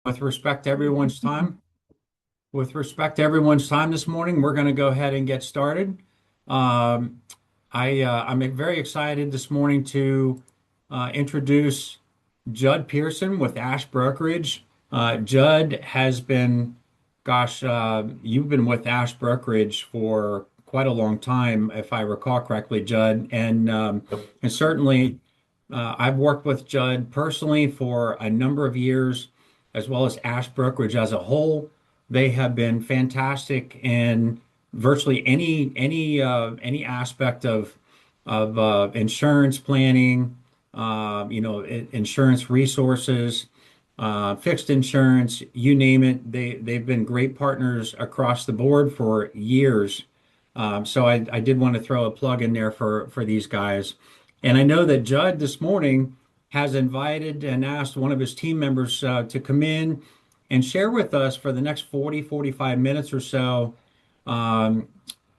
With respect to everyone's time, with respect to everyone's time this morning, we're going to go ahead and get started. Um, I'm very excited this morning to introduce Judd Pearson with Ash Brokerage. Judd has been, you've been with Ash Brokerage for quite a long time, if I recall correctly, Judd, Yep. and certainly I've worked with Judd personally for a number of years, as well as Ash Brokerage as a whole. They have been fantastic in virtually any aspect of insurance planning, insurance resources, fixed insurance, you name it. They've been great partners across the board for years. So I did want to throw a plug in there for these guys. And I know that Judd this morning has invited and asked one of his team members to come in and share with us for the next 45 minutes or so um,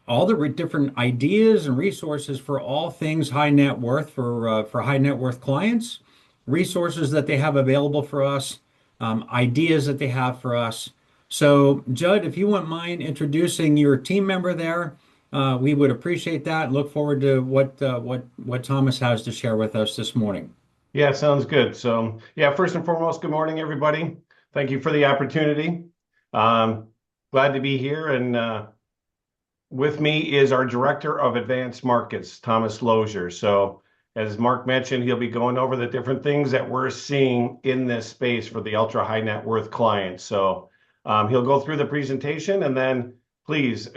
all the different ideas and resources for all things high net worth for high net worth clients, resources that they have available for us, ideas that they have for us. So, Judd, if you wouldn't mind introducing your team member there, we would appreciate that. Look forward to what Thomas has to share with us this morning. Yeah, sounds good. So, yeah, first and foremost, good morning, everybody. Thank you for the opportunity. Um, Glad to be here. And with me is our Director of Advanced Markets, Thomas Losher. So, as Mark mentioned, he'll be going over the different things that we're seeing in this space for the ultra high net worth clients. So, he'll go through the presentation and then please,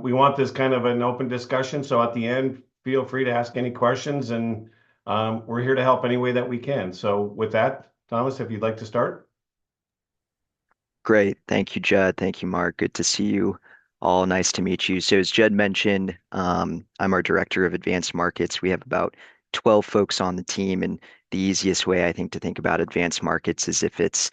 we want this kind of an open discussion. So, at the end, feel free to ask any questions and we're here to help any way that we can. So, with that, Thomas, if you'd like to start. Great. Thank you, Judd. Thank you, Mark. Good to see you all. Nice to meet you. So, as Judd mentioned, I'm our director of advanced markets. We have about 12 folks on the team. And the easiest way I think to think about advanced markets is if it's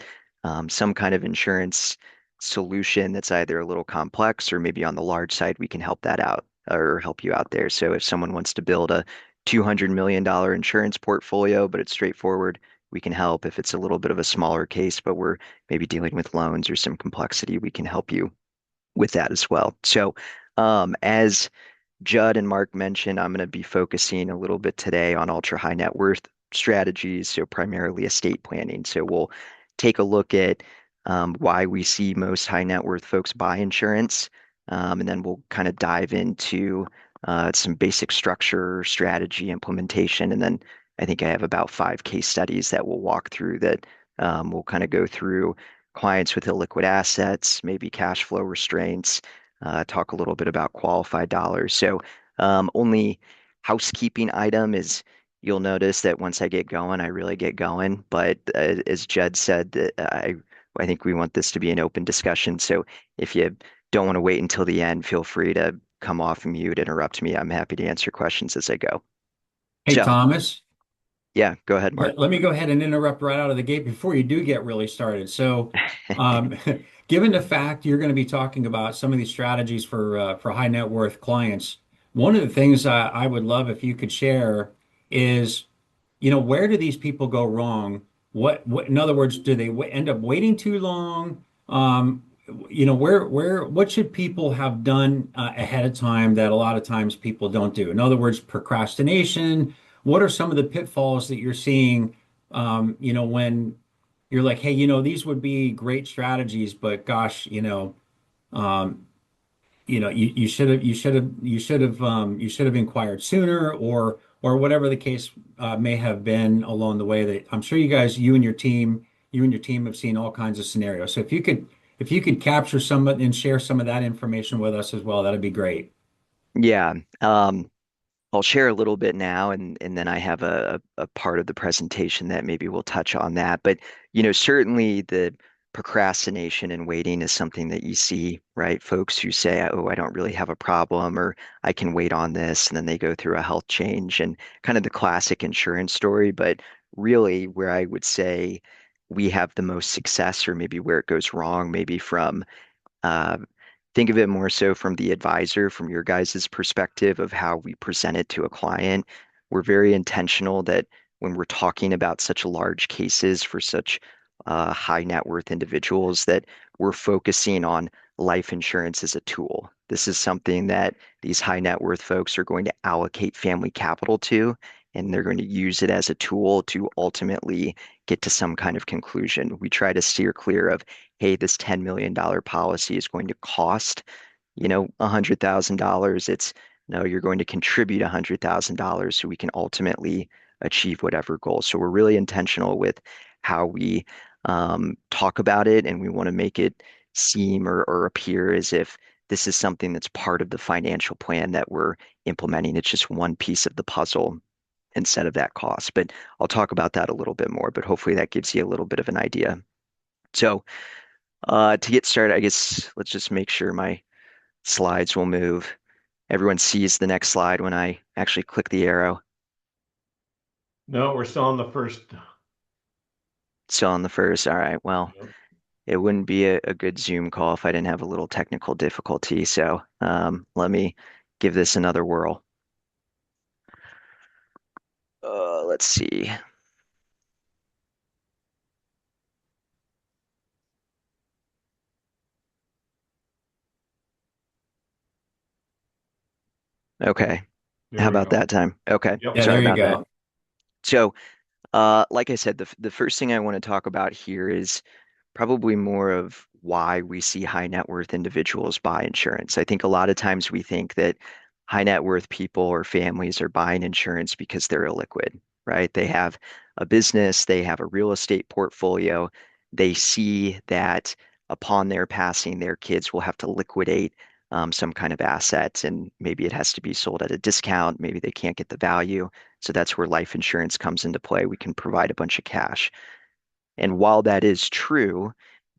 some kind of insurance solution that's either a little complex or maybe on the large side, we can help that out or help you out there. So, if someone wants to build a $200 million insurance portfolio, but it's straightforward, we can help. If it's a little bit of a smaller case, but we're maybe dealing with loans or some complexity, we can help you with that as well. So, as Judd and Mark mentioned, I'm going to be focusing a little bit today on ultra high net worth strategies, so primarily estate planning. So, we'll take a look at why we see most high net worth folks buy insurance, and then we'll kind of dive into some basic structure, strategy, implementation, and then I think I have about 5 case studies that we'll walk through that we'll kind of go through clients with illiquid assets, maybe cash flow restraints, talk a little bit about qualified dollars. So, only housekeeping item is you'll notice that once I get going, I really get going. But as Judd said, I think we want this to be an open discussion. So, if you don't want to wait until the end, feel free to come off mute, interrupt me. I'm happy to answer questions as I go. Hey, So, Thomas. yeah, go ahead, Mark. Let me go ahead and interrupt right out of the gate before you do get really started. So, um, given the fact you're going to be talking about some of these strategies for high net worth clients, one of the things I would love if you could share is, where do these people go wrong? In other words, do they end up waiting too long? What should people have done ahead of time that a lot of times people don't do? In other words, procrastination. What are some of the pitfalls that you're seeing, when you're like, hey, these would be great strategies, but gosh, um, you should have inquired sooner, or whatever the case may have been along the way. That I'm sure you and your team have seen all kinds of scenarios. So if you could capture some and share some of that information with us as well, that'd be great. Yeah, I'll share a little bit now, and then I have a part of the presentation that maybe we'll touch on that. But certainly the procrastination and waiting is something that you see, right? Folks who say, "Oh, I don't really have a problem," or "I can wait on this," and then they go through a health change and kind of the classic insurance story. But really, where I would say we have the most success, or maybe where it goes wrong, maybe from uh, think of it more so from the advisor, from your guys' perspective of how we present it to a client. We're very intentional that when we're talking about such large cases for such high net worth individuals that we're focusing on life insurance as a tool. This is something that these high net worth folks are going to allocate family capital to, and they're going to use it as a tool to ultimately get to some kind of conclusion. We try to steer clear of, hey, this $10 million policy is going to cost, $100,000. It's no, you're going to contribute $100,000 so we can ultimately achieve whatever goal. So we're really intentional with how we talk about it, and we want to make it seem or appear as if this is something that's part of the financial plan that we're implementing. It's just one piece of the puzzle instead of that cost. But I'll talk about that a little bit more, but hopefully that gives you a little bit of an idea. So to get started, I guess let's just make sure my slides will move. Everyone sees the next slide when I actually click the arrow. No, we're still on the first. Still on the first. All right. Well, Yep. it wouldn't be a good Zoom call if I didn't have a little technical difficulty. So let me give this another whirl. Let's see. Okay. How There we about go. that time? Okay. Yep. Yeah, Sorry there you about that. go. So, like I said, the first thing I want to talk about here is probably more of why we see high net worth individuals buy insurance. I think a lot of times we think that high net worth people or families are buying insurance because they're illiquid, right? They have a business, they have a real estate portfolio. They see that upon their passing, their kids will have to liquidate some kind of asset, and maybe it has to be sold at a discount. Maybe they can't get the value. So that's where life insurance comes into play. We can provide a bunch of cash. And while that is true,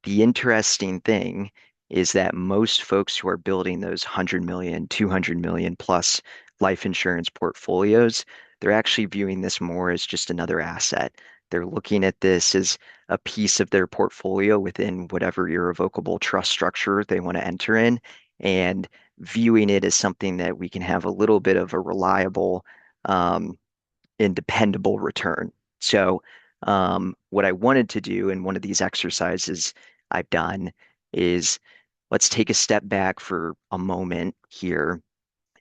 the interesting thing is that most folks who are building those 100 million, 200 million plus life insurance portfolios, they're actually viewing this more as just another asset. They're looking at this as a piece of their portfolio within whatever irrevocable trust structure they want to enter in, and viewing it as something that we can have a little bit of a reliable um, and dependable return. So, what I wanted to do in one of these exercises I've done is let's take a step back for a moment here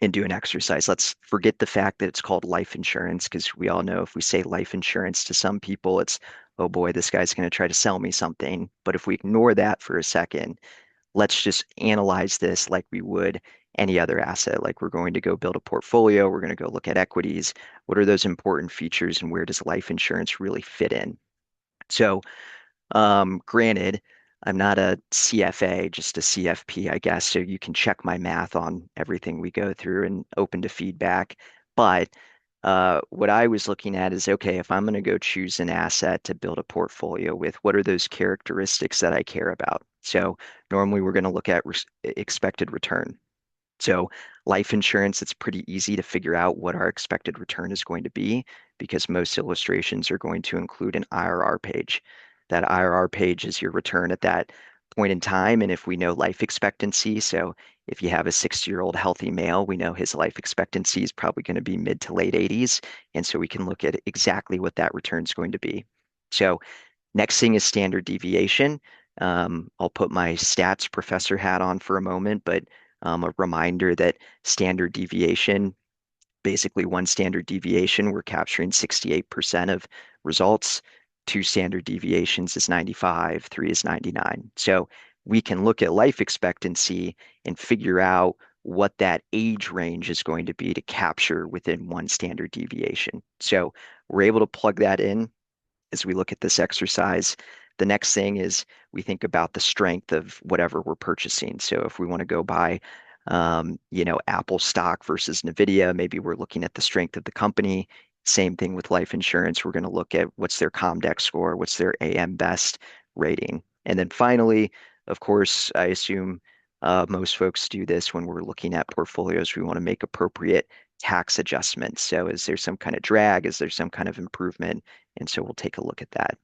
and do an exercise. Let's forget the fact that it's called life insurance, because we all know if we say life insurance to some people, it's, oh boy, this guy's going to try to sell me something. But if we ignore that for a second, let's just analyze this like we would any other asset. Like we're going to go build a portfolio, we're going to go look at equities. What are those important features and where does life insurance really fit in? So, granted, I'm not a CFA, just a CFP, I guess. So you can check my math on everything we go through and open to feedback. But what I was looking at is, okay, if I'm going to go choose an asset to build a portfolio with, what are those characteristics that I care about? So normally we're going to look at expected return. So life insurance, it's pretty easy to figure out what our expected return is going to be because most illustrations are going to include an IRR page. That IRR page is your return at that point in time. And if we know life expectancy, so if you have a 60-year-old healthy male, we know his life expectancy is probably going to be mid to late 80s. And so we can look at exactly what that return is going to be. So next thing is standard deviation. I'll put my stats professor hat on for a moment, but a reminder that standard deviation, basically one standard deviation, we're capturing 68% of results. Two standard deviations is 95, three is 99. So we can look at life expectancy and figure out what that age range is going to be to capture within one standard deviation. So we're able to plug that in as we look at this exercise. The next thing is we think about the strength of whatever we're purchasing. So if we want to go buy, Apple stock versus Nvidia, maybe we're looking at the strength of the company. Same thing with life insurance. We're going to look at what's their Comdex score, what's their AM Best rating. And then finally, of course, I assume most folks do this when we're looking at portfolios. We want to make appropriate tax adjustments. So is there some kind of drag? Is there some kind of improvement? And so we'll take a look at that.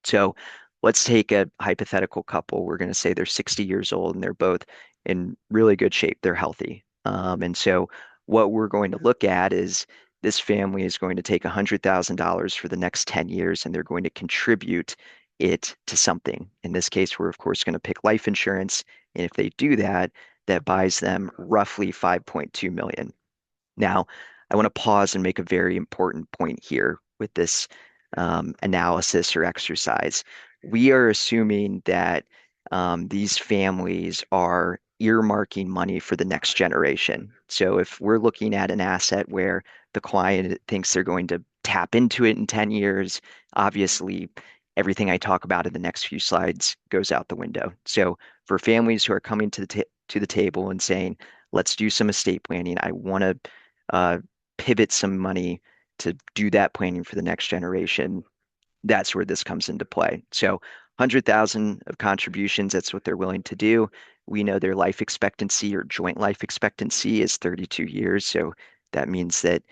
So let's take a hypothetical couple. We're going to say they're 60 years old and they're both in really good shape. They're healthy. And so what we're going to look at is this family is going to take $100,000 for the next 10 years and they're going to contribute it to something. In this case, we're of course going to pick life insurance. And if they do that, that buys them roughly 5.2 million. Now, I want to pause and make a very important point here with this analysis or exercise. We are assuming that these families are earmarking money for the next generation. So if we're looking at an asset where the client thinks they're going to tap into it in 10 years, obviously everything I talk about in the next few slides goes out the window. So for families who are coming to the table and saying, let's do some estate planning, I want to uh, pivot some money to do that planning for the next generation, that's where this comes into play. So 100,000 of contributions, that's what they're willing to do. We know their life expectancy or joint life expectancy is 32 years. So that means that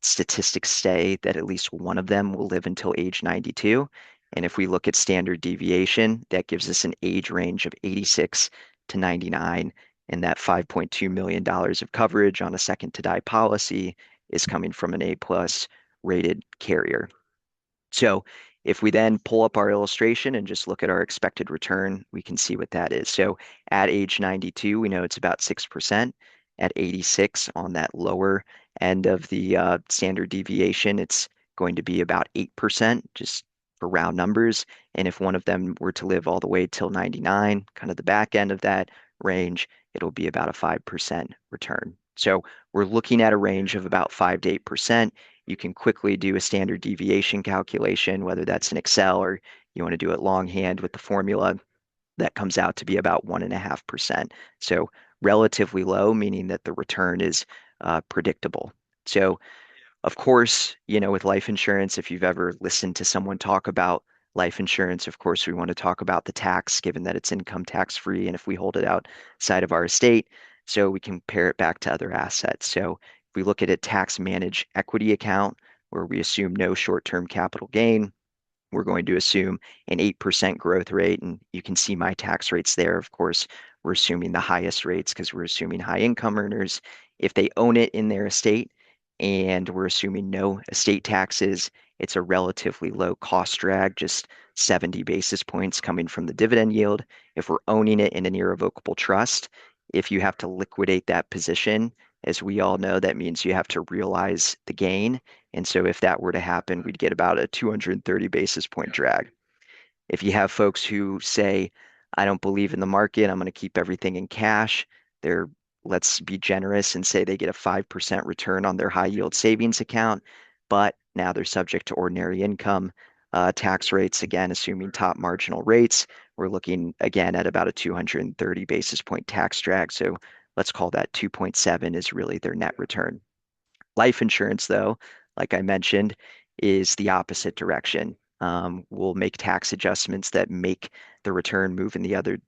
statistics say that at least one of them will live until age 92. And if we look at standard deviation, that gives us an age range of 86 to 99. And that $5.2 million of coverage on a second to die policy is coming from an A plus rated carrier. So if we then pull up our illustration and just look at our expected return, we can see what that is. So at age 92, we know it's about 6%. At 86 on that lower end of the standard deviation, it's going to be about 8%, just for round numbers. And if one of them were to live all the way till 99, kind of the back end of that range, it'll be about a 5% return. So we're looking at a range of about 5 to 8%. You can quickly do a standard deviation calculation, whether that's in Excel or you want to do it longhand with the formula. That comes out to be about 1.5%. So relatively low, meaning that the return is predictable. So of course, with life insurance, if you've ever listened to someone talk about life insurance, of course, we want to talk about the tax, given that it's income tax free. And if we hold it outside of our estate, so we compare it back to other assets. So if we look at a tax managed equity account where we assume no short-term capital gain, we're going to assume an 8% growth rate. And you can see my tax rates there. Of course, we're assuming the highest rates because we're assuming high income earners. If they own it in their estate and we're assuming no estate taxes, it's a relatively low cost drag, just 70 basis points coming from the dividend yield. If we're owning it in an irrevocable trust, if you have to liquidate that position, as we all know, that means you have to realize the gain. And so if that were to happen, we'd get about a 230 basis point drag. If you have folks who say, I don't believe in the market, I'm going to keep everything in cash, they're, let's be generous and say they get a 5% return on their high yield savings account, but now they're subject to ordinary income tax rates, again, assuming top marginal rates, we're looking again at about a 230 basis point tax drag. So let's call that 2.7 is really their net return. Life insurance, though, like I mentioned, is the opposite direction. We'll make tax adjustments that make the return move in the other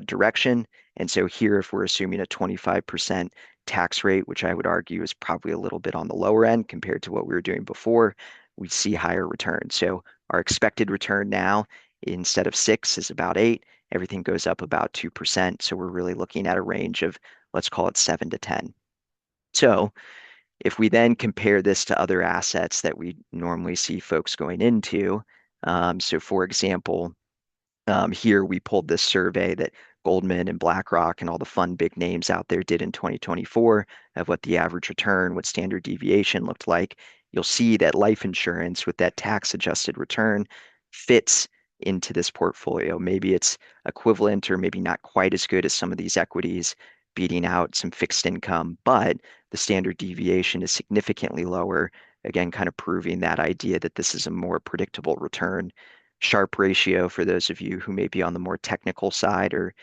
direction. And so here, if we're assuming a 25% tax rate, which I would argue is probably a little bit on the lower end compared to what we were doing before, we see higher returns. So our expected return now, instead of 6, is about 8. Everything goes up about 2%. So we're really looking at a range of, let's call it 7 to 10. So if we then compare this to other assets that we normally see folks going into, so for example, here we pulled this survey that Goldman and BlackRock and all the fun big names out there did in 2024 of what the average return, what standard deviation looked like. You'll see that life insurance with that tax adjusted return fits into this portfolio. Maybe it's equivalent or maybe not quite as good as some of these equities, beating out some fixed income, but the standard deviation is significantly lower. Again, kind of proving that idea that this is a more predictable return. Sharp ratio for those of you who may be on the more technical side, or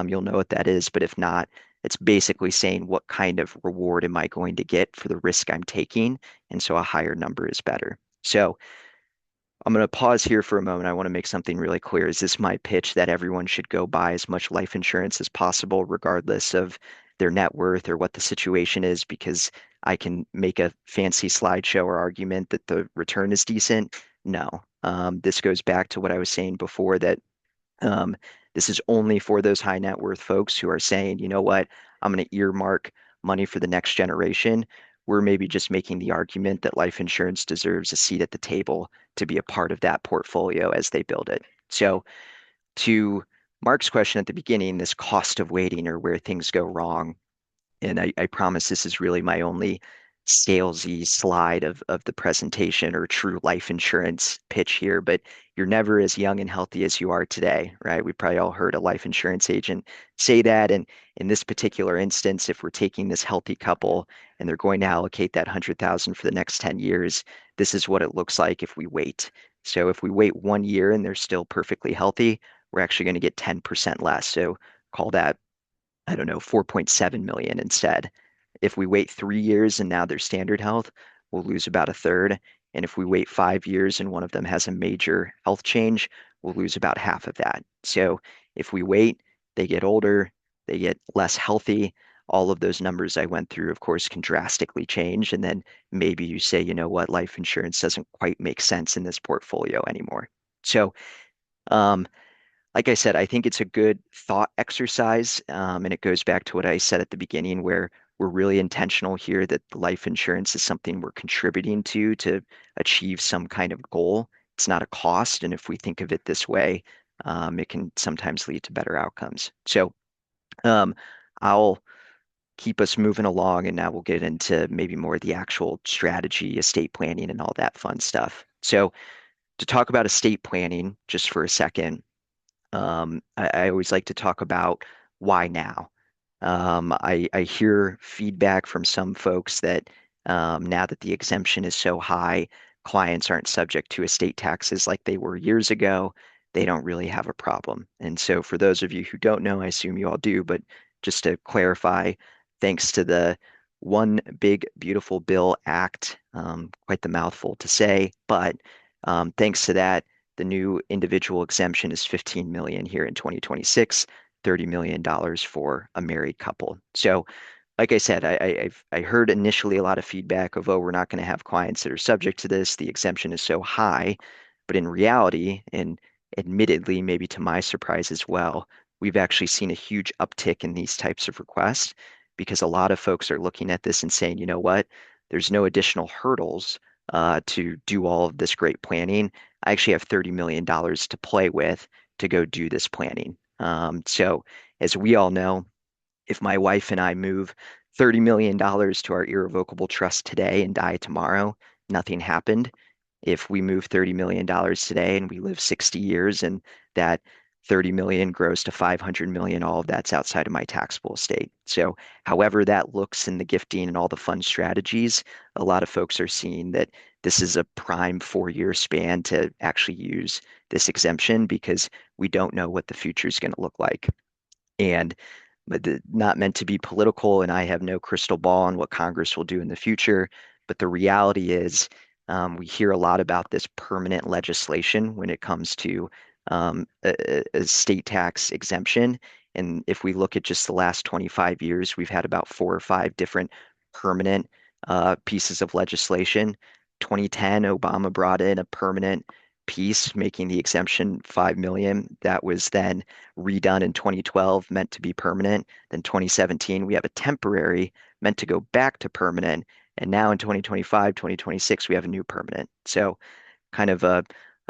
you'll know what that is. But if not, it's basically saying what kind of reward am I going to get for the risk I'm taking? And so a higher number is better. So I'm going to pause here for a moment. I want to make something really clear. Is this my pitch that everyone should go buy as much life insurance as possible, regardless of their net worth or what the situation is? Because I can make a fancy slideshow or argument that the return is decent. No. This goes back to what I was saying before that um, this is only for those high net worth folks who are saying, you know what, I'm going to earmark money for the next generation. We're maybe just making the argument that life insurance deserves a seat at the table to be a part of that portfolio as they build it. So to Mark's question at the beginning, this cost of waiting or where things go wrong, and I promise this is really my only salesy slide of the presentation or true life insurance pitch here, but you're never as young and healthy as you are today, right? We probably all heard a life insurance agent say that. And in this particular instance, if we're taking this healthy couple and they're going to allocate that 100,000 for the next 10 years, this is what it looks like if we wait. So if we wait 1 year and they're still perfectly healthy, we're actually going to get 10% less. So call that, I don't know, 4.7 million instead. If we wait 3 years and now they're standard health, we'll lose about a third. And if we wait 5 years and one of them has a major health change, we'll lose about half of that. So if we wait, they get older, they get less healthy. All of those numbers I went through, of course, can drastically change. And then maybe you say, you know what, life insurance doesn't quite make sense in this portfolio anymore. So, um, like I said, I think it's a good thought exercise. And it goes back to what I said at the beginning, where we're really intentional here that life insurance is something we're contributing to achieve some kind of goal. It's not a cost. And if we think of it this way, it can sometimes lead to better outcomes. So um, I'll keep us moving along, and now we'll get into maybe more of the actual strategy, estate planning, and all that fun stuff. So to talk about estate planning just for a second, I always like to talk about why now. I hear feedback from some folks that now that the exemption is so high, clients aren't subject to estate taxes like they were years ago. They don't really have a problem. And so, for those of you who don't know, I assume you all do, but just to clarify, thanks to the One Big Beautiful Bill Act, quite the mouthful to say, but thanks to that, the new individual exemption is 15 million here in 2026, $30 million for a married couple. So, like I said, I heard initially a lot of feedback of, oh, we're not going to have clients that are subject to this. The exemption is so high. But in reality, and admittedly, maybe to my surprise as well, we've actually seen a huge uptick in these types of requests because a lot of folks are looking at this and saying, you know what, there's no additional hurdles to do all of this great planning. I actually have $30 million to play with to go do this planning. So, as we all know, if my wife and I move $30 million to our irrevocable trust today and die tomorrow, nothing happened. If we move $30 million today and we live 60 years and that 30 million grows to 500 million, all of that's outside of my taxable estate. So, however that looks in the gifting and all the fun strategies, a lot of folks are seeing that this is a prime 4 year span to actually use this exemption because we don't know what the future is going to look like. And not meant to be political, and I have no crystal ball on what Congress will do in the future. But the reality is, we hear a lot about this permanent legislation when it comes to a state tax exemption. And if we look at just the last 25 years, we've had about four or five different permanent pieces of legislation. 2010, Obama brought in a permanent piece, making the exemption 5 million. That was then redone in 2012, meant to be permanent. Then 2017, we have a temporary, meant to go back to permanent. And now in 2025, 2026, we have a new permanent. So kind of a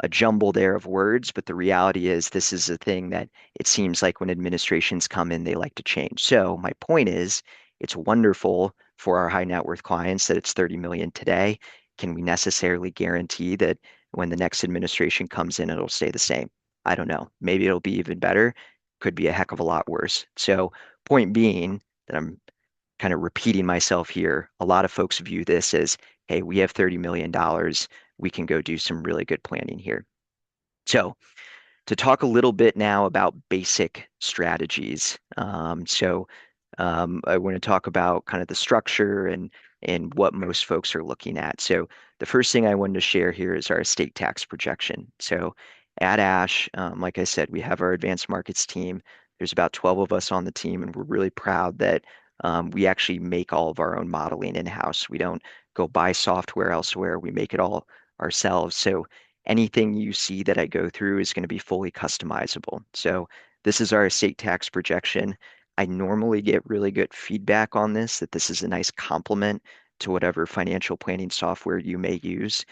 jumble there of words, but the reality is this is a thing that it seems like when administrations come in, they like to change. So my point is, it's wonderful for our high net worth clients that it's 30 million today. Can we necessarily guarantee that when the next administration comes in, it'll stay the same? I don't know. Maybe it'll be even better. Could be a heck of a lot worse. So point being that I'm kind of repeating myself here. A lot of folks view this as, hey, we have $30 million. We can go do some really good planning here. So, to talk a little bit now about basic strategies. I want to talk about kind of the structure and what most folks are looking at. So, the first thing I wanted to share here is our estate tax projection. So, at Ash, like I said, we have our advanced markets team. There's about 12 of us on the team, and we're really proud that we actually make all of our own modeling in-house. We don't go buy software elsewhere. We make it all ourselves. So anything you see that I go through is going to be fully customizable. So this is our estate tax projection. I normally get really good feedback on this, that this is a nice complement to whatever financial planning software you may use,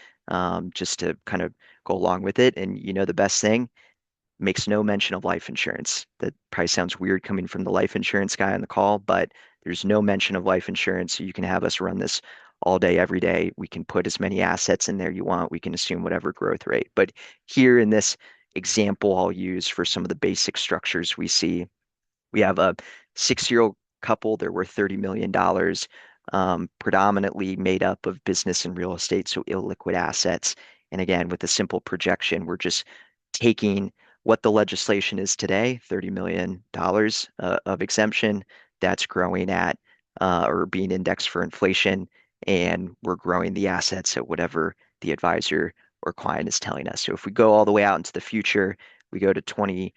just to kind of go along with it. And you know, the best thing, makes no mention of life insurance. That probably sounds weird coming from the life insurance guy on the call, but there's no mention of life insurance. So you can have us run this all day, every day. We can put as many assets in there you want. We can assume whatever growth rate. But here in this example I'll use for some of the basic structures we see, we have a 6-year-old couple. They're worth $30 million, predominantly made up of business and real estate, so illiquid assets. And again, with a simple projection, we're just taking what the legislation is today, $30 million of exemption. That's growing at or being indexed for inflation. And we're growing the assets at whatever the advisor or client is telling us. So if we go all the way out into the future, we go to 20,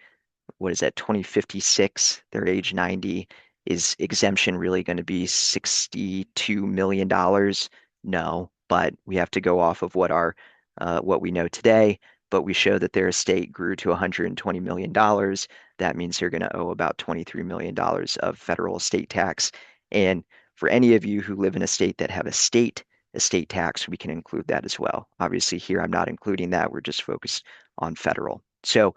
what is that, 2056, they're age 90. Is exemption really going to be $62 million? No, but we have to go off of what we know today. But we show that their estate grew to $120 million. That means they're going to owe about $23 million of federal estate tax. And for any of you who live in a state that have a state estate tax, we can include that as well. Obviously, here I'm not including that. We're just focused on federal. So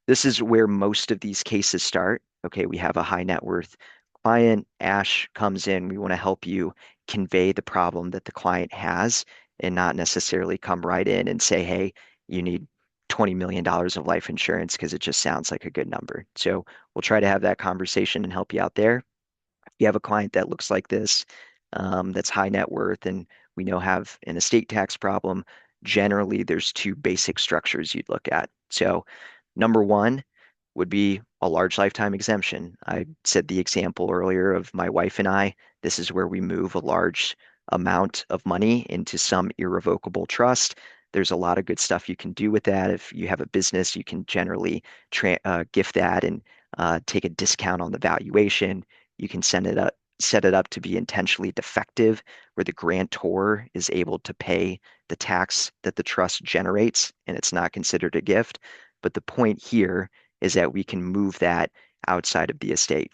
this is where most of these cases start. Okay, we have a high net worth client. Ash comes in. We want to help you convey the problem that the client has and not necessarily come right in and say, hey, you need $20 million of life insurance because it just sounds like a good number. So we'll try to have that conversation and help you out there. If you have a client that looks like this, that's high net worth, and we know have an estate tax problem, generally there's two basic structures you'd look at. So number one would be a large lifetime exemption. I said the example earlier of my wife and I. This is where we move a large amount of money into some irrevocable trust. There's a lot of good stuff you can do with that. If you have a business, you can generally gift that and take a discount on the valuation. You can set it up to be intentionally defective, where the grantor is able to pay the tax that the trust generates, and it's not considered a gift. But the point here is that we can move that outside of the estate.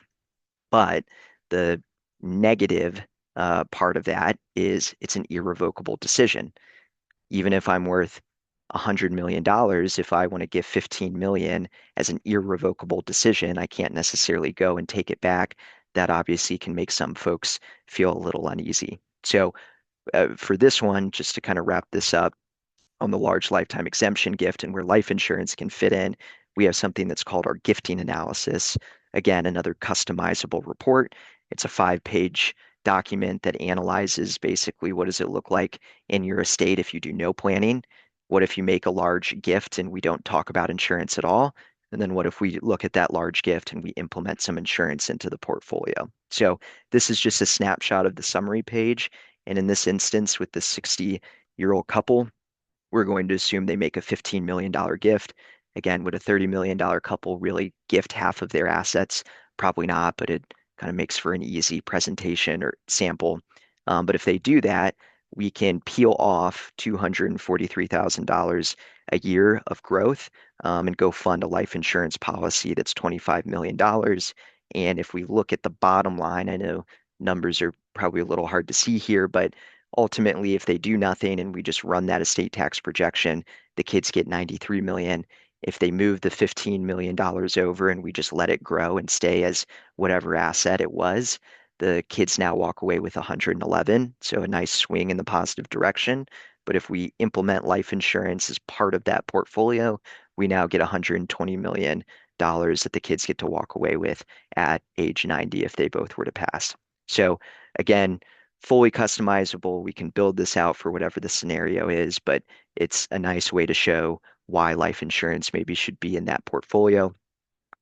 But the negative part of that is it's an irrevocable decision. Even if I'm worth $100 million, if I want to give 15 million as an irrevocable decision, I can't necessarily go and take it back. That obviously can make some folks feel a little uneasy. So for this one, just to kind of wrap this up, on the large lifetime exemption gift and where life insurance can fit in, we have something that's called our gifting analysis. Again, another customizable report. It's a 5-page document that analyzes basically what does it look like in your estate if you do no planning? What if you make a large gift and we don't talk about insurance at all? And then what if we look at that large gift and we implement some insurance into the portfolio? So this is just a snapshot of the summary page. And in this instance, with the 60-year-old couple, we're going to assume they make a $15 million gift. Again, would a $30 million couple really gift half of their assets? Probably not, but it kind of makes for an easy presentation or sample. But if they do that, we can peel off $243,000 a year of growth and go fund a life insurance policy that's $25 million. And if we look at the bottom line, I know numbers are probably a little hard to see here, but ultimately, if they do nothing and we just run that estate tax projection, the kids get 93 million. If they move the $15 million over and we just let it grow and stay as whatever asset it was, the kids now walk away with 111. So a nice swing in the positive direction. But if we implement life insurance as part of that portfolio, we now get $120 million that the kids get to walk away with at age 90 if they both were to pass. So again, fully customizable. We can build this out for whatever the scenario is, but it's a nice way to show why life insurance maybe should be in that portfolio.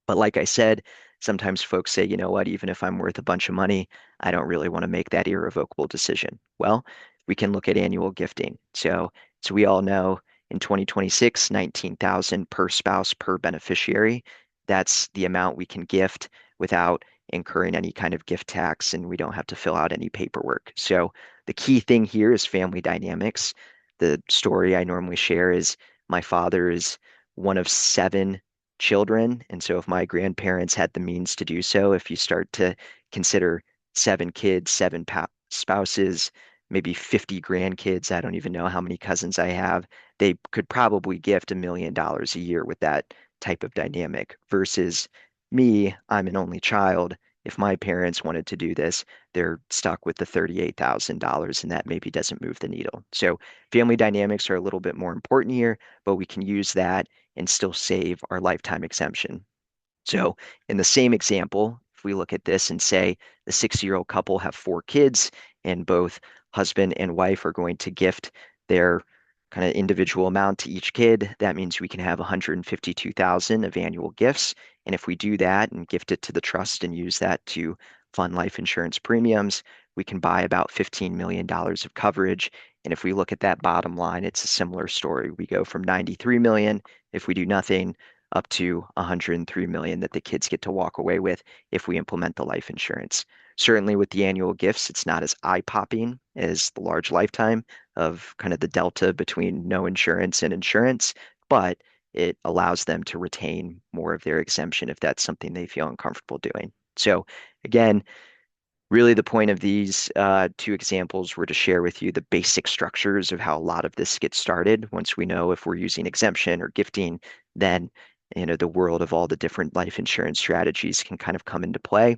But like I said, sometimes folks say, you know what, even if I'm worth a bunch of money, I don't really want to make that irrevocable decision. Well, we can look at annual gifting. So we all know in 2026, 19,000 per spouse per beneficiary. That's the amount we can gift without incurring any kind of gift tax, and we don't have to fill out any paperwork. So the key thing here is family dynamics. The story I normally share is my father is one of 7 children. And so if my grandparents had the means to do so, if you start to consider 7 kids, 7 spouses, maybe 50 grandkids, I don't even know how many cousins I have, they could probably gift $1 million a year with that type of dynamic versus me, I'm an only child. If my parents wanted to do this, they're stuck with the $38,000 and that maybe doesn't move the needle. So family dynamics are a little bit more important here, but we can use that and still save our lifetime exemption. So, in the same example, if we look at this and say the 60-year-old couple have 4 kids and both husband and wife are going to gift their kind of individual amount to each kid, that means we can have 152,000 of annual gifts. And if we do that and gift it to the trust and use that to fund life insurance premiums, we can buy about $15 million of coverage. And if we look at that bottom line, it's a similar story. We go from 93 million if we do nothing up to 103 million that the kids get to walk away with if we implement the life insurance. Certainly with the annual gifts, it's not as eye-popping as the large lifetime of kind of the delta between no insurance and insurance, but it allows them to retain more of their exemption if that's something they feel uncomfortable doing. So again, really the point of these 2 examples were to share with you the basic structures of how a lot of this gets started. Once we know if we're using exemption or gifting, then the world of all the different life insurance strategies can kind of come into play,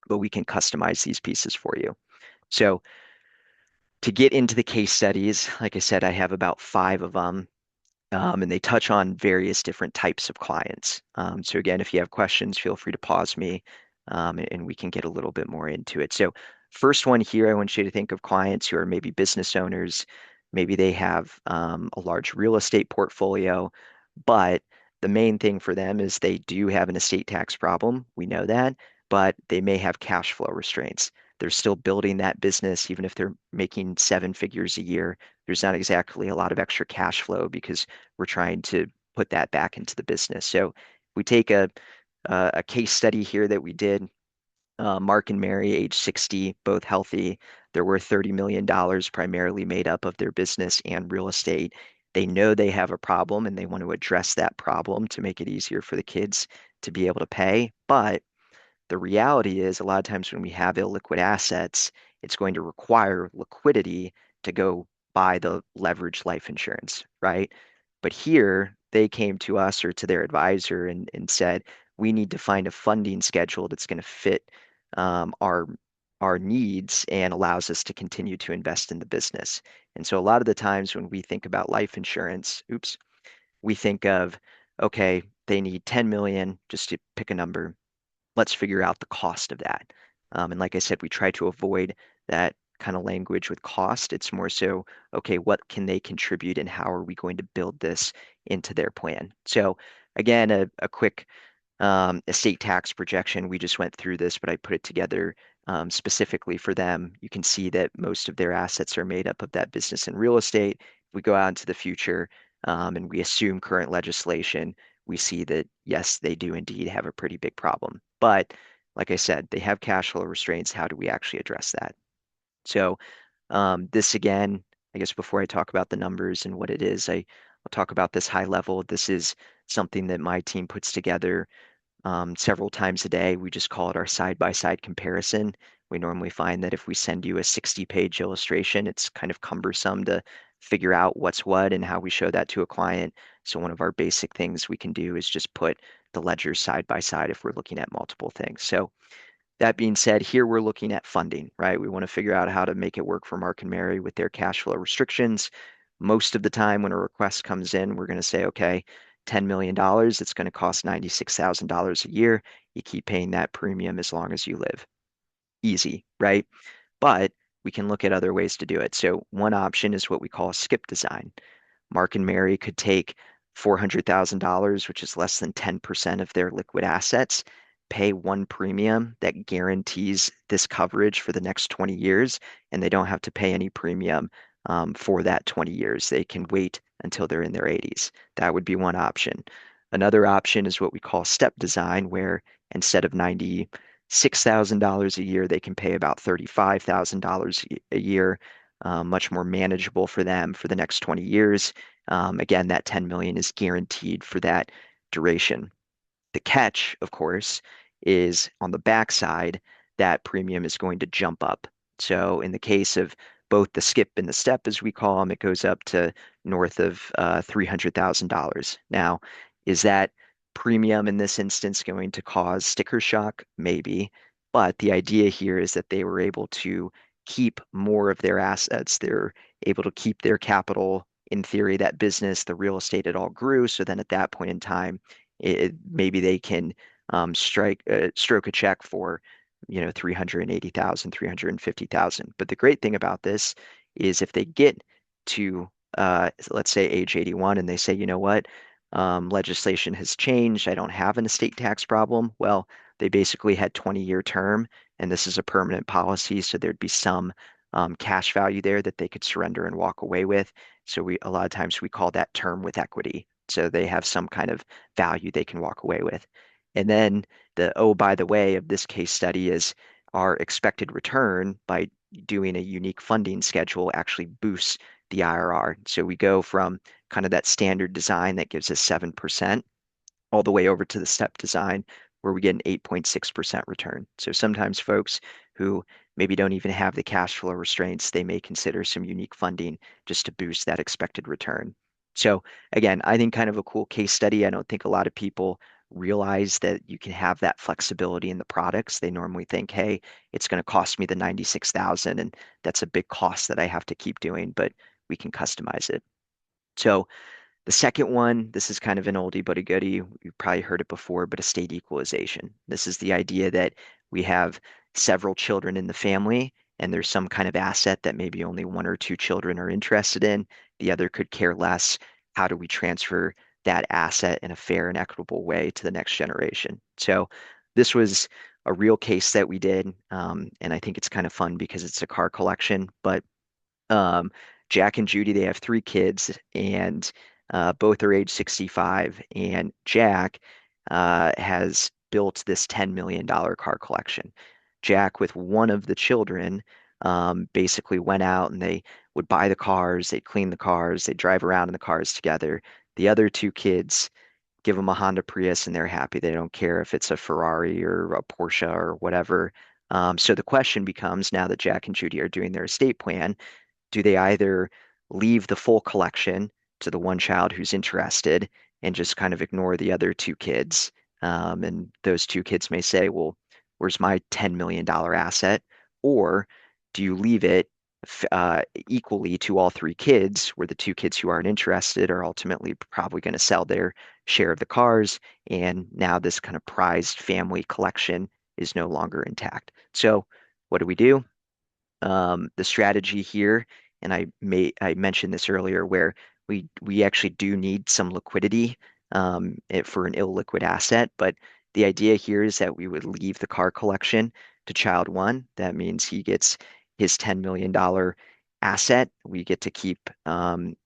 but we can customize these pieces for you. So to get into the case studies, like I said, I have about 5 of them. And they touch on various different types of clients. So again, if you have questions, feel free to pause me, and we can get a little bit more into it. So first one here, I want you to think of clients who are maybe business owners. Maybe they have a large real estate portfolio, but the main thing for them is they do have an estate tax problem. We know that, but they may have cash flow restraints. They're still building that business, even if they're making 7 figures a year. There's not exactly a lot of extra cash flow because we're trying to put that back into the business. So we take a case study here that we did. Mark and Mary, age 60, both healthy. They're worth $30 million, primarily made up of their business and real estate. They know they have a problem and they want to address that problem to make it easier for the kids to be able to pay. But the reality is, a lot of times when we have illiquid assets, it's going to require liquidity to go buy the leveraged life insurance, right? But here, they came to us or to their advisor and said, we need to find a funding schedule that's going to fit our needs and allows us to continue to invest in the business. And so a lot of the times when we think about life insurance, we think of, okay, they need 10 million, just to pick a number. Let's figure out the cost of that. And like I said, we try to avoid that kind of language with cost. It's more so, okay, what can they contribute and how are we going to build this into their plan? So again, a quick estate tax projection. We just went through this, but I put it together specifically for them. You can see that most of their assets are made up of that business and real estate. If we go out into the future and we assume current legislation, we see that, yes, they do indeed have a pretty big problem. But like I said, they have cash flow restraints. How do we actually address that? So this again, I guess before I talk about the numbers and what it is, I'll talk about this high level. This is something that my team puts together several times a day. We just call it our side-by-side comparison. We normally find that if we send you a 60-page illustration, it's kind of cumbersome to figure out what's what and how we show that to a client. So one of our basic things we can do is just put the ledgers side by side if we're looking at multiple things. So that being said, here we're looking at funding, right? We want to figure out how to make it work for Mark and Mary with their cash flow restrictions. Most of the time when a request comes in, we're going to say, okay, $10 million, it's going to cost $96,000 a year. You keep paying that premium as long as you live. Easy, right? But we can look at other ways to do it. So one option is what we call a skip design. Mark and Mary could take $400,000, which is less than 10% of their liquid assets, pay one premium that guarantees this coverage for the next 20 years, and they don't have to pay any premium for that 20 years. They can wait until they're in their 80s. That would be one option. Another option is what we call step design, where instead of $96,000 a year, they can pay about $35,000 a year, much more manageable for them for the next 20 years. Again, that 10 million is guaranteed for that duration. The catch, of course, is on the backside, that premium is going to jump up. So in the case of both the skip and the step, as we call them, it goes up to north of $300,000. Now, is that premium in this instance going to cause sticker shock? Maybe. But the idea here is that they were able to keep more of their assets. They're able to keep their capital. In theory, that business, the real estate, it all grew. So then at that point in time, maybe they can stroke a check for, 380,000, 350,000. But the great thing about this is if they get to, let's say, age 81 and they say, you know what, legislation has changed. I don't have an estate tax problem. Well, they basically had 20-year term, and this is a permanent policy, so there'd be some cash value there that they could surrender and walk away with. So a lot of times we call that term with equity. So they have some kind of value they can walk away with. And then oh, by the way, of this case study is our expected return by doing a unique funding schedule actually boosts the IRR. So we go from kind of that standard design that gives us 7% all the way over to the step design where we get an 8.6% return. So sometimes folks who maybe don't even have the cash flow restraints, they may consider some unique funding just to boost that expected return. So again, I think kind of a cool case study. I don't think a lot of people realize that you can have that flexibility in the products. They normally think, hey, it's going to cost me the 96,000 and that's a big cost that I have to keep doing, but we can customize it. So the second one, this is kind of an oldie but a goodie. You've probably heard it before, but estate equalization. This is the idea that we have several children in the family, and there's some kind of asset that maybe only one or two children are interested in. The other could care less. How do we transfer that asset in a fair and equitable way to the next generation? So this was a real case that we did, and I think it's kind of fun because it's a car collection, but um, Jack and Judy, they have three kids, and both are age 65. And Jack has built this $10 million car collection. Jack, with one of the children, basically went out and they would buy the cars, they'd clean the cars, they'd drive around in the cars together. The other two kids give them a Honda Prius and they're happy. They don't care if it's a Ferrari or a Porsche or whatever. So the question becomes now that Jack and Judy are doing their estate plan, do they either leave the full collection to the one child who's interested and just kind of ignore the other two kids? And those two kids may say, well, where's my $10 million asset? Or do you leave it equally to all three kids, where the two kids who aren't interested are ultimately probably going to sell their share of the cars, and now this kind of prized family collection is no longer intact. So what do we do? The strategy here, and I mentioned this earlier, where we actually do need some liquidity for an illiquid asset, but the idea here is that we would leave the car collection to child one. That means he gets his $10 million asset. We get to keep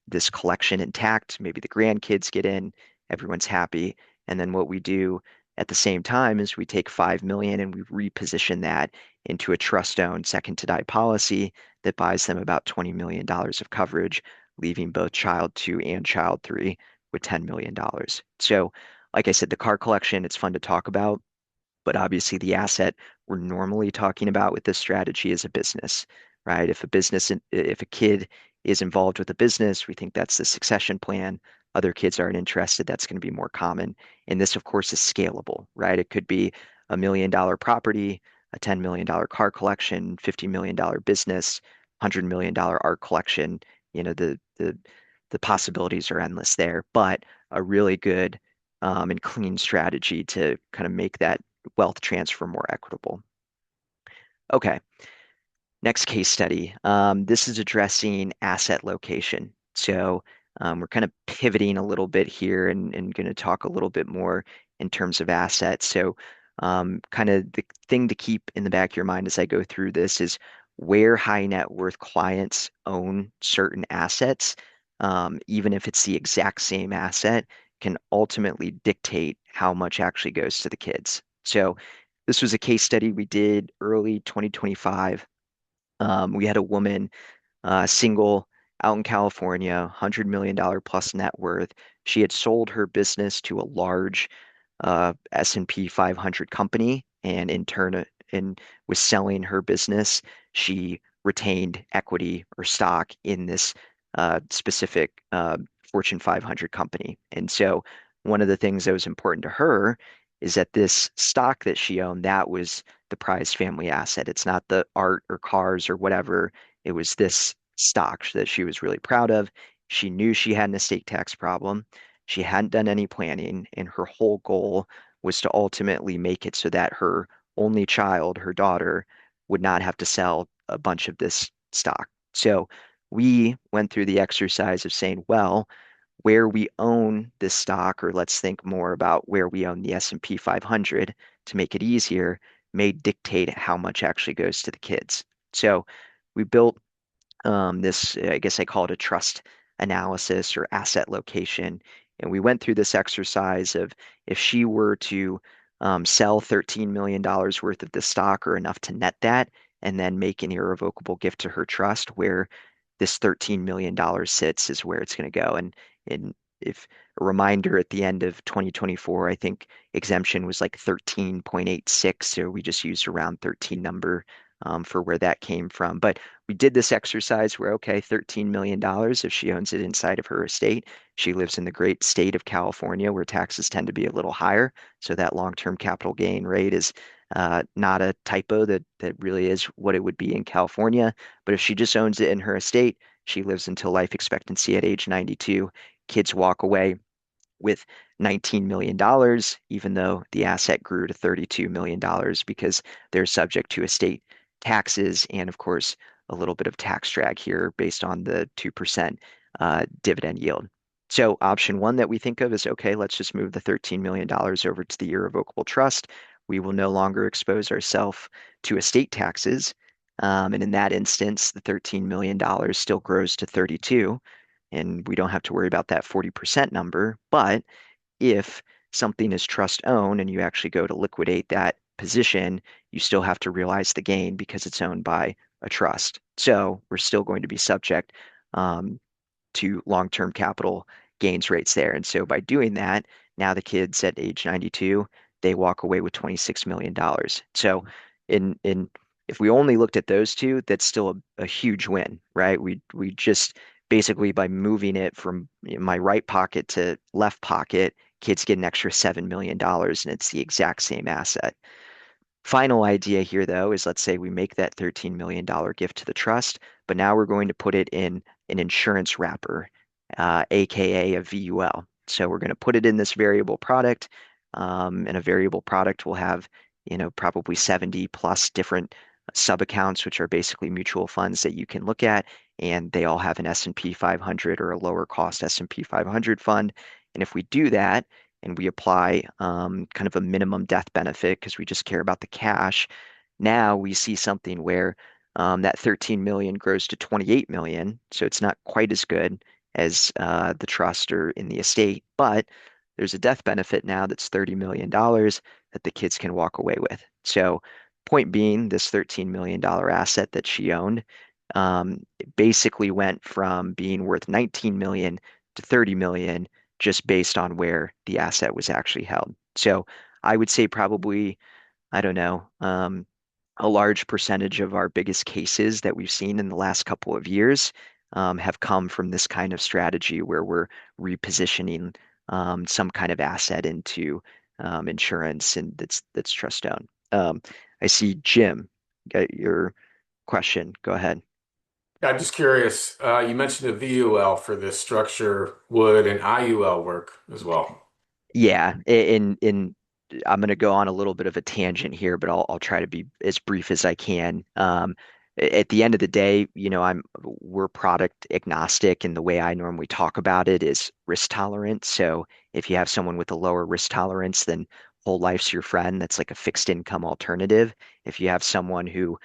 this collection intact. Maybe the grandkids get in, everyone's happy. And then what we do at the same time is we take 5 million and we reposition that into a trust-owned second to die policy that buys them about $20 million of coverage, leaving both child two and child three with $10 million. So, like I said, the car collection, it's fun to talk about, but obviously the asset we're normally talking about with this strategy is a business, right? If a kid is involved with a business, we think that's the succession plan. Other kids aren't interested, that's going to be more common. And this, of course, is scalable, right? It could be $1 million property, a $10 million car collection, $50 million business, $100 million art collection. The possibilities are endless there, but a really good and clean strategy to kind of make that wealth transfer more equitable. Okay, next case study. This is addressing asset location. So we're kind of pivoting a little bit here and going to talk a little bit more in terms of assets. So kind of the thing to keep in the back of your mind as I go through this is where high net worth clients own certain assets, even if it's the exact same asset, can ultimately dictate how much actually goes to the kids. So this was a case study we did early 2025. We had a woman, single, out in California, $100 million plus net worth. She had sold her business to a large S&P 500 company, and in turn, was selling her business, she retained equity or stock in this specific Fortune 500 company. And so one of the things that was important to her is that this stock that she owned, that was the prized family asset. It's not the art or cars or whatever. It was this stock that she was really proud of. She knew she had an estate tax problem. She hadn't done any planning, and her whole goal was to ultimately make it so that her only child, her daughter, would not have to sell a bunch of this stock. So we went through the exercise of saying, well, where we own this stock, or let's think more about where we own the S&P 500 to make it easier, may dictate how much actually goes to the kids. So we built this, I guess I call it a trust analysis or asset location. And we went through this exercise of if she were to sell $13 million worth of the stock or enough to net that, and then make an irrevocable gift to her trust, where this $13 million sits is where it's going to go. And if a reminder at the end of 2024, I think exemption was like 13.86. So we just used a round 13 number for where that came from. But we did this exercise where, okay, $13 million if she owns it inside of her estate. She lives in the great state of California where taxes tend to be a little higher. So that long-term capital gain rate is not a typo, that really is what it would be in California. But if she just owns it in her estate, she lives until life expectancy at age 92. Kids walk away with $19 million, even though the asset grew to $32 million because they're subject to estate taxes and, of course, a little bit of tax drag here based on the 2% dividend yield. So option one that we think of is, okay, let's just move the $13 million over to the irrevocable trust. We will no longer expose ourselves to estate taxes. And in that instance, the $13 million still grows to 32, and we don't have to worry about that 40% number. But if something is trust owned and you actually go to liquidate that position, you still have to realize the gain because it's owned by a trust. So we're still going to be subject um, to long-term capital gains rates there. And so by doing that, now the kids at age 92, they walk away with $26 million. So in if we only looked at those two, that's still a huge win, right? We just basically by moving it from my right pocket to left pocket, kids get an extra $7 million and it's the exact same asset. Final idea here, though, is let's say we make that $13 million gift to the trust, but now we're going to put it in an insurance wrapper, aka a VUL. So we're going to put it in this variable product, and a variable product will have, probably 70 plus different sub accounts, which are basically mutual funds that you can look at, and they all have an S&P 500 or a lower cost S&P 500 fund. And if we do that, and we apply kind of a minimum death benefit because we just care about the cash, now we see something where that 13 million grows to 28 million. So it's not quite as good as the trust or in the estate, but there's a death benefit now that's $30 million that the kids can walk away with. So point being, this $13 million asset that she owned it basically went from being worth 19 million to 30 million just based on where the asset was actually held. So I would say probably, I don't know, a large percentage of our biggest cases that we've seen in the last couple of years have come from this kind of strategy where we're repositioning some kind of asset into insurance, and that's trust owned. I see Jim, got your question. Go ahead. Yeah, I'm just curious. You mentioned a VUL for this structure. Would an IUL work as well? Yeah, in I'm going to go on a little bit of a tangent here, but I'll try to be as brief as I can. At the end of the day, we're product agnostic, and the way I normally talk about it is risk tolerance. So if you have someone with a lower risk tolerance, then whole life's your friend. That's like a fixed income alternative. If you have someone who,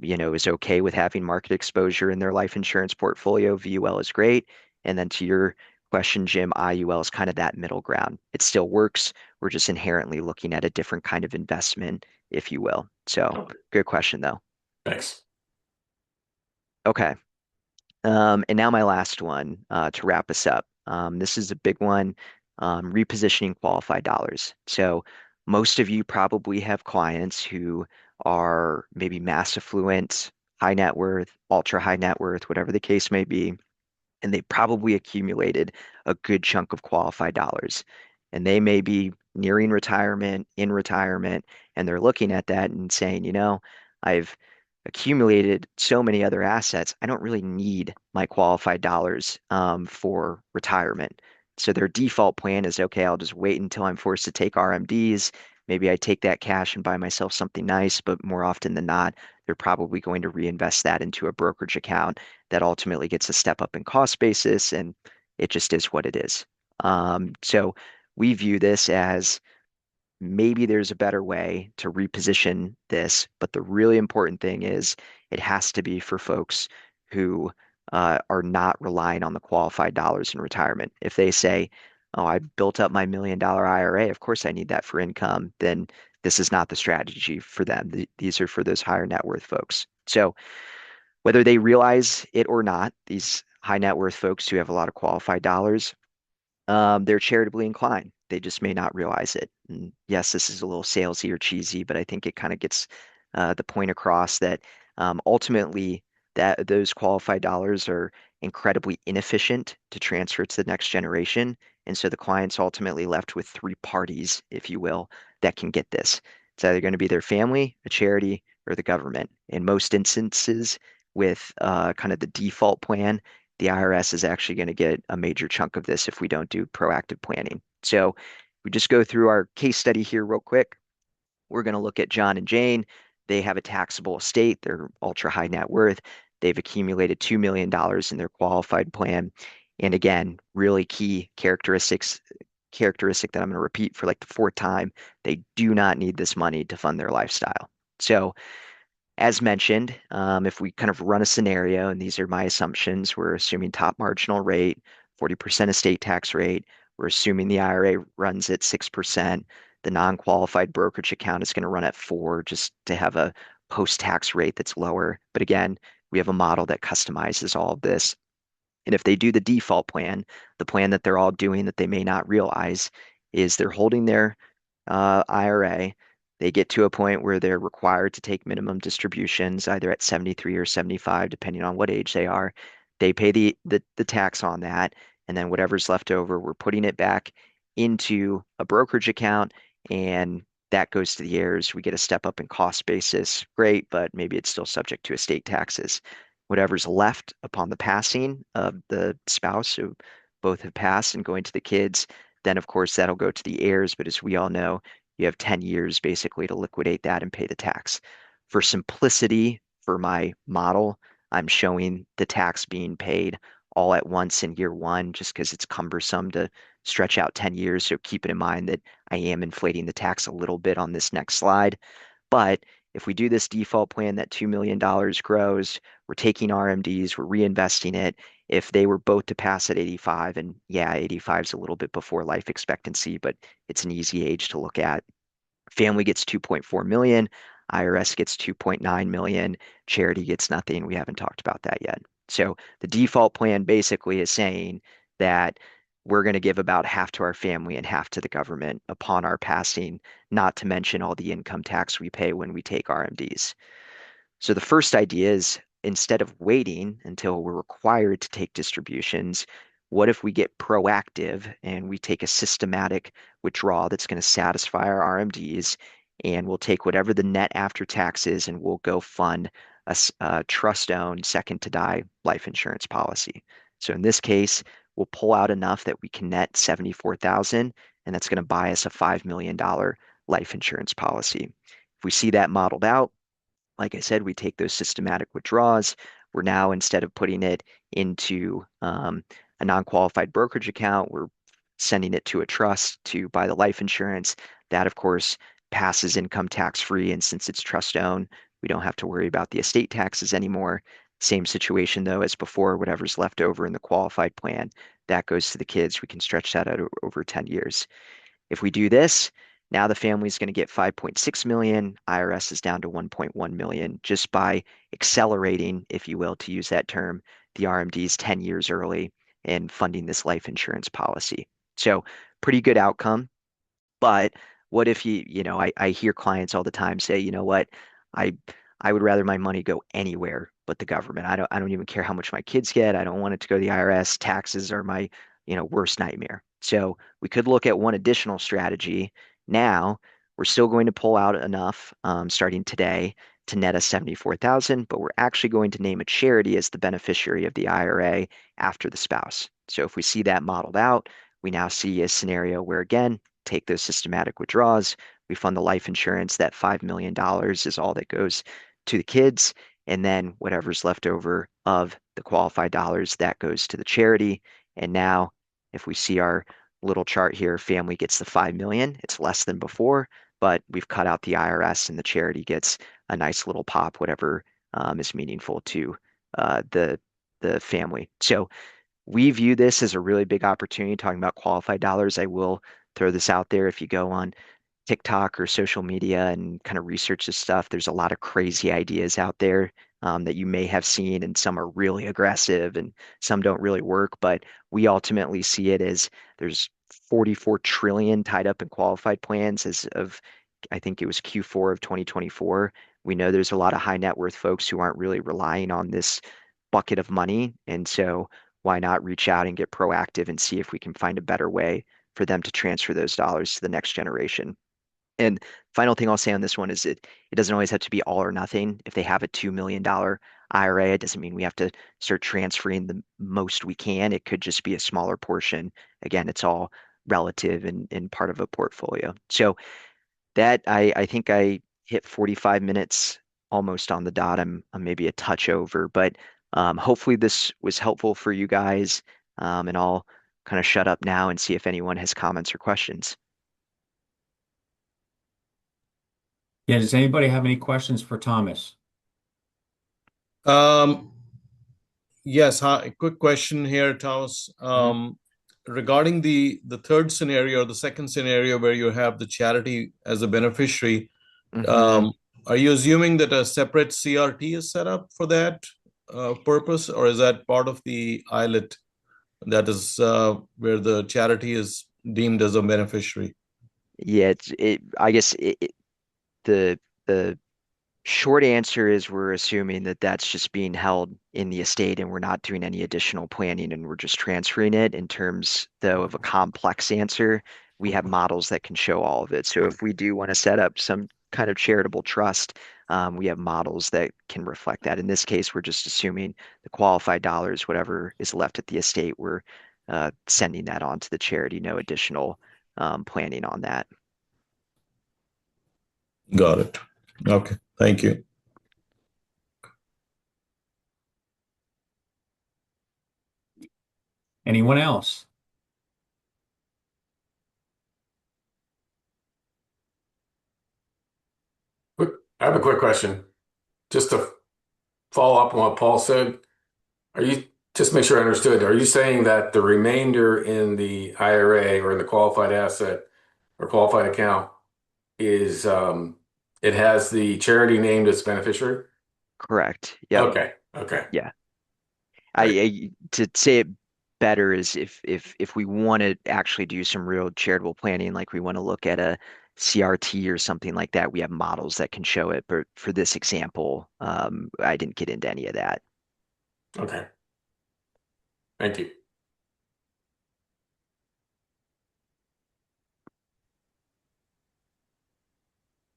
is okay with having market exposure in their life insurance portfolio, VUL is great. And then to your question, Jim, IUL is kind of that middle ground. It still works. We're just inherently looking at a different kind of investment, if you will. So Okay, good question, though. thanks. Okay. And now my last one to wrap us up. This is a big one, repositioning qualified dollars. So most of you probably have clients who are maybe mass affluent, high net worth, ultra high net worth, whatever the case may be, and they probably accumulated a good chunk of qualified dollars. and they may be nearing retirement, in retirement, and they're looking at that and saying, I've accumulated so many other assets. I don't really need my qualified dollars for retirement. So their default plan is, okay, I'll just wait until I'm forced to take RMDs. Maybe I take that cash and buy myself something nice, but more often than not, they're probably going to reinvest that into a brokerage account that ultimately gets a step up in cost basis, and it just is what it is. So we view this as maybe there's a better way to reposition this, but the really important thing is it has to be for folks who are not relying on the qualified dollars in retirement. If they say, "Oh, I built up my $1 million IRA, of course I need that for income," then this is not the strategy for them. These are for those higher net worth folks. So whether they realize it or not, these high net worth folks who have a lot of qualified dollars, they're charitably inclined. They just may not realize it. And yes, this is a little salesy or cheesy, but I think it kind of gets the point across that ultimately that those qualified dollars are incredibly inefficient to transfer to the next generation. And so the client's ultimately left with three parties, if you will, that can get this. It's either going to be their family, a charity, or the government. In most instances, with kind of the default plan, the IRS is actually going to get a major chunk of this if we don't do proactive planning. So we just go through our case study here real quick. We're going to look at John and Jane. They have a taxable estate. They're ultra high net worth. They've accumulated $2 million in their qualified plan. And again, really key characteristic that I'm going to repeat for like the fourth time. They do not need this money to fund their lifestyle. So as mentioned, if we kind of run a scenario, and these are my assumptions, we're assuming top marginal rate, 40% estate tax rate. We're assuming the IRA runs at 6%. The non-qualified brokerage account is going to run at 4 just to have a post-tax rate that's lower. But again, we have a model that customizes all of this. And if they do the default plan, the plan that they're all doing that they may not realize is they're holding their IRA. They get to a point where they're required to take minimum distributions, either at 73 or 75, depending on what age they are. They pay the tax on that, and then whatever's left over, we're putting it back into a brokerage account, and that goes to the heirs. We get a step up in cost basis. Great, but maybe it's still subject to estate taxes. Whatever's left upon the passing of the spouse, who both have passed, and going to the kids, then of course that'll go to the heirs. But as we all know, you have 10 years basically to liquidate that and pay the tax. For simplicity, for my model, I'm showing the tax being paid all at once in year one, just because it's cumbersome to stretch out 10 years. So keep it in mind that I am inflating the tax a little bit on this next slide. But if we do this default plan, that $2 million grows, we're taking RMDs, we're reinvesting it. If they were both to pass at 85, and yeah, 85 is a little bit before life expectancy, but it's an easy age to look at. Family gets 2.4 million, IRS gets 2.9 million, charity gets nothing. We haven't talked about that yet. So the default plan basically is saying that we're going to give about half to our family and half to the government upon our passing, not to mention all the income tax we pay when we take RMDs. So the first idea is, instead of waiting until we're required to take distributions, what if we get proactive and we take a systematic withdrawal that's going to satisfy our RMDs, and we'll take whatever the net after tax is and we'll go fund a trust-owned second to die life insurance policy. So in this case, we'll pull out enough that we can net 74,000, and that's going to buy us a $5 million life insurance policy. If we see that modeled out, like I said, we take those systematic withdrawals. We're now, instead of putting it into a non-qualified brokerage account, we're sending it to a trust to buy the life insurance. That, of course, passes income tax free. And since it's trust owned, we don't have to worry about the estate taxes anymore. Same situation, though, as before. Whatever's left over in the qualified plan, that goes to the kids. We can stretch that out over 10 years. If we do this, now the family is going to get 5.6 million. IRS is down to 1.1 million just by accelerating, if you will, to use that term, the RMDs 10 years early and funding this life insurance policy. So pretty good outcome. But what if I hear clients all the time say, you know what, I I would rather my money go anywhere but the government. I don't even care how much my kids get. I don't want it to go to the IRS. Taxes are my worst nightmare. So we could look at one additional strategy. Now we're still going to pull out enough starting today to net us 74,000, but we're actually going to name a charity as the beneficiary of the IRA after the spouse. So if we see that modeled out, we now see a scenario where, again, take those systematic withdrawals, we fund the life insurance, that $5 million is all that goes to the kids, and then whatever's left over of the qualified dollars, that goes to the charity. And now if we see our little chart here, family gets the 5 million. It's less than before, but we've cut out the IRS and the charity gets a nice little pop, whatever is meaningful to the family. So we view this as a really big opportunity talking about qualified dollars. I will throw this out there. If you go on TikTok or social media and kind of research this stuff, there's a lot of crazy ideas out there that you may have seen, and some are really aggressive and some don't really work. But we ultimately see it as there's 44 trillion tied up in qualified plans as of, I think it was Q4 of 2024. We know there's a lot of high net worth folks who aren't really relying on this bucket of money. And so why not reach out and get proactive and see if we can find a better way for them to transfer those dollars to the next generation. And final thing I'll say on this one is it doesn't always have to be all or nothing. If they have a $2 million IRA, it doesn't mean we have to start transferring the most we can. It could just be a smaller portion. Again, it's all relative and part of a portfolio. So that I think I hit 45 minutes almost on the dot. I'm maybe a touch over, but hopefully this was helpful for you guys. And I'll kind of shut up now and see if anyone has comments or questions. Yeah, does anybody have any questions for Thomas? Um, yes, hi, quick question here, Thomas. Regarding the third scenario, or the second scenario where you have the charity as a beneficiary, Mhm. are you assuming that a separate CRT is set up for that purpose, or is that part of the islet that is where the charity is deemed as a beneficiary? Yeah, I guess the the short answer is we're assuming that that's just being held in the estate and we're not doing any additional planning and we're just transferring it. In terms, though, of a complex answer, we have models that can show all of it. So if we do want to set up some kind of charitable trust, we have models that can reflect that. In this case, we're just assuming the qualified dollars, whatever is left at the estate, we're sending that on to the charity, no additional planning on that. Got it. Okay, thank you. Anyone else? I have a quick question. Just to follow up on what Paul said, are you just make sure I understood? Are you saying that the remainder in the IRA or in the qualified asset or qualified account is it has the charity named as beneficiary? Correct. Yep. Okay. Okay. Yeah. Great. To say it better is if we want to actually do some real charitable planning, like we want to look at a CRT or something like that, we have models that can show it. But for this example, I didn't get into any of that. Okay. Thank you.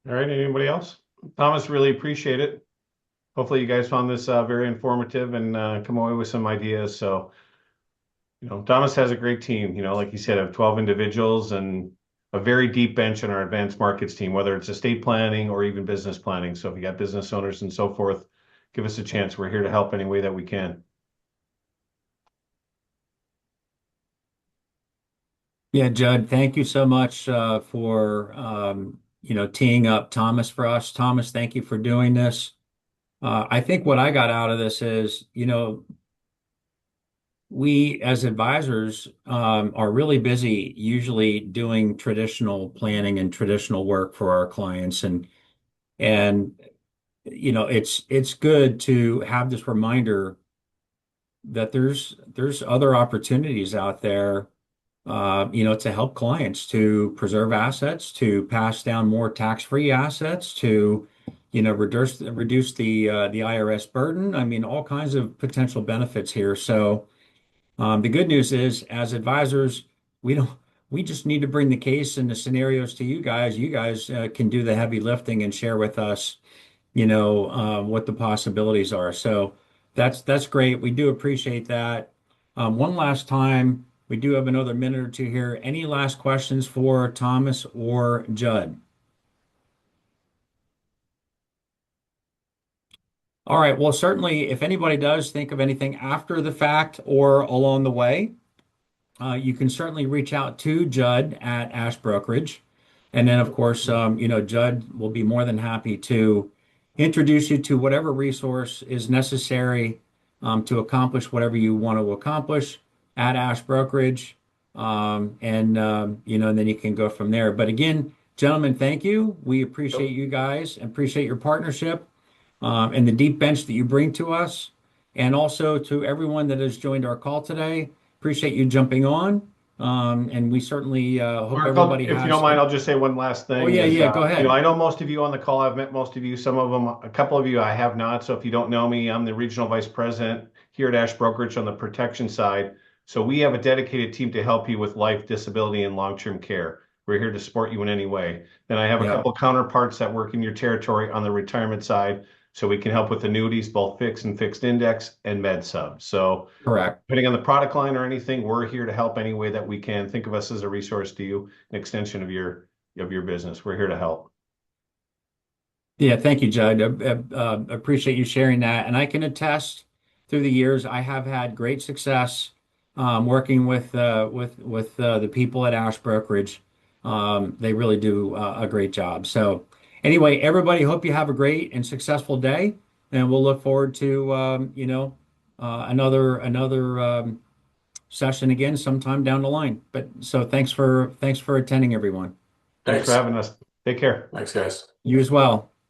All right, anybody else? Thomas, really appreciate it. Hopefully you guys found this very informative and come away with some ideas. So, Thomas has a great team, like you said, of 12 individuals and a very deep bench in our advanced markets team, whether it's estate planning or even business planning. So if you got business owners and so forth, give us a chance. We're here to help any way that we can. Yeah, Judd, thank you so much for teeing up Thomas for us. Thomas, thank you for doing this. I think what I got out of this is, we as advisors are really busy usually doing traditional planning and traditional work for our clients, and it's good to have this reminder that there's other opportunities out there, to help clients to preserve assets, to pass down more tax-free assets, to, reduce the IRS burden. I mean, all kinds of potential benefits here. So the good news is, as advisors, we don't, we just need to bring the case and the scenarios to you guys. You guys can do the heavy lifting and share with us, what the possibilities are. So that's great. We do appreciate that. One last time, we do have another minute or two here. Any last questions for Thomas or Judd? All right. Well, certainly, if anybody does think of anything after the fact or along the way, you can certainly reach out to Judd at Ash Brokerage. And then, of course, Judd will be more than happy to introduce you to whatever resource is necessary to accomplish whatever you want to accomplish at Ash Brokerage. And then you can go from there. But again, gentlemen, thank you. We appreciate you guys and appreciate your partnership and the deep bench that you bring to us. And also to everyone that has joined our call today. Appreciate you jumping on. And we certainly hope Mark, everybody if has. you don't mind, I'll just say one last thing. Oh, yeah, is, yeah, go ahead. I know most of you on the call. I've met most of you. Some of them, a couple of you I have not. So if you don't know me, I'm the regional vice president here at Ash Brokerage on the protection side. So we have a dedicated team to help you with life, disability, and long-term care. We're here to support you in any way. Then I have a couple counterparts that work in your territory on the retirement side. So we can help with annuities, both fixed and fixed index and med sub. So Correct. depending on the product line or anything, we're here to help any way that we can. Think of us as a resource to you, an extension of your business. We're here to help. Yeah, thank you, Judd. Appreciate you sharing that. And I can attest through the years, I have had great success working with the people at Ash Brokerage. They really do a great job. So anyway, everybody, hope you have a great and successful day, and we'll look forward to another session again sometime down the line. But so thanks for attending, everyone. Thanks for having us. Take care. Thanks, guys. You as well.